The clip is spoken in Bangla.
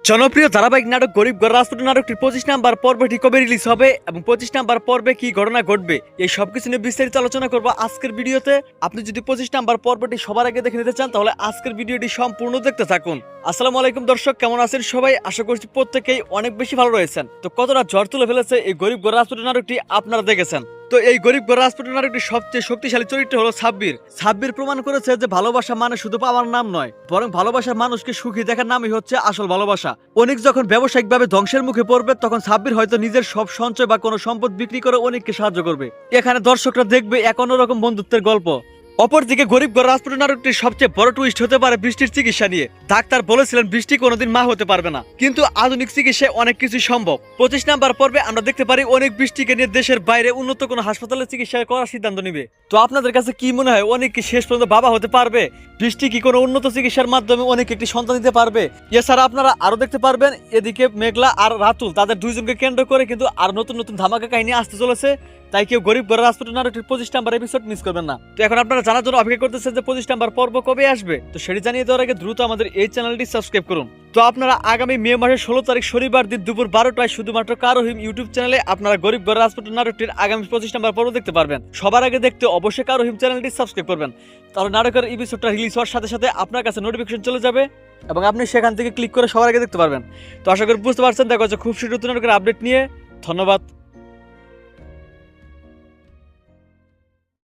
জনপ্রিয় ধারাবাহিক নাটক গরিব ঘর রাজপুত নাটকটির 25 নাম্বার পর্বটি কবে রিলিজ হবে এবং 25 নাম্বার পর্বে কি ঘটনা ঘটবে এই সবকিছু নিয়ে বিস্তারিত আলোচনা করব আজকের ভিডিওতে। আপনি যদি 25 নাম্বার পর্বটি সবার আগে দেখে নিতে চান তাহলে আজকের ভিডিওটি সম্পূর্ণ দেখতে থাকুন। আসসালামু আলাইকুম দর্শক, কেমন আছেন সবাই? আশা করছি প্রত্যেকেই অনেক বেশি ভালো রয়েছেন। তো কতটা ঝড় তুলে ফেলেছে এই গরিব ঘর রাজপুত নাটকটি আপনারা দেখেছেন। তো এই গরিব ঘর রাজপুত নাটকটির সবচেয়ে শক্তিশালী চরিত্র হলো সাব্বির। সাব্বির প্রমাণ করেছে যে ভালোবাসা মানে শুধু পাওয়ার নাম নয়, বরং ভালোবাসার মানুষকে সুখী দেখার নামই হচ্ছে আসল ভালোবাসা। অনিক যখন ব্যবসায়িকভাবে ধ্বংসের মুখে পড়বে তখন সাব্বির হয়তো নিজের সব সঞ্চয় বা কোনো সম্পদ বিক্রি করে অনিককে সাহায্য করবে। এখানে দর্শকরা দেখবে এক অন্যরকম বন্ধুত্বের গল্প। অপরদিকে গরিব ঘর রাজপুত নাটকটির সবচেয়ে বড় টুইস্ট হতে পারে বৃষ্টির চিকিৎসা নিয়ে। ডাক্তার বলেছিলেন বৃষ্টি কোনোদিন মা হতে পারবে না, কিন্তু আধুনিক চিকিৎসায় অনেক কিছু সম্ভব। 25 নাম্বার পর্বে আমরা দেখতে পারি অনেক বৃষ্টিকে নিয়ে দেশের বাইরে উন্নত কোনো হাসপাতালে চিকিৎসা করার সিদ্ধান্ত নিবে। তো আপনাদের কাছে কি মনে হয়, অনেক কি শেষ পর্যন্ত বাবা হতে পারবে? বৃষ্টি কি কোনো উন্নত চিকিৎসার মাধ্যমে অনেক একটি সন্তান দিতে পারবে? এছাড়া আপনারা আরো দেখতে পারবেন এদিকে মেঘলা আর রাতুল তাদের দুইজনকে কেন্দ্র করে কিন্তু আর নতুন নতুন ধামাকা কাহিনী আসতে চলেছে। তাই কেউ গরিব ঘর রাজপুত নাটকটির 25 নাম্বার এপিসোড মিস করবেন না। তো এখন আপনারা জানার জন্য অপেক্ষা করতেছেন যে 25 নাম্বার পর্ব কবে আসবে। তো সেটি জানিয়ে দেওয়ার আগে দ্রুত আমাদের এই চ্যানেলটি সাবস্ক্রাইব করুন। তো আপনারা আগামী মে মাসের 16 তারিখ শনিবার দিন দুপুর 12টায় শুধুমাত্র কারোহিম ইউটিউব চ্যানেলে আপনারা গরিব ঘর রাজপুত নাটকটির আগামী 25 নাম্বার পর্ব দেখতে পারবেন। সবার আগে দেখতে অবশ্যই কারোহিম চ্যানেলটি সাবস্ক্রাইব করবেন, তাহলে নাটকের এপিসোডটা রিলিজ হওয়ার সাথে সাথে আপনার কাছে নোটিফিকেশন চলে যাবে এবং আপনি সেখান থেকে ক্লিক করে সবার আগে দেখতে পারবেন। তো আশা করি বুঝতে পারছেন। দেখা হচ্ছে খুব শীঘ্র নতুন নাটকের আপডেট নিয়ে। ধন্যবাদ।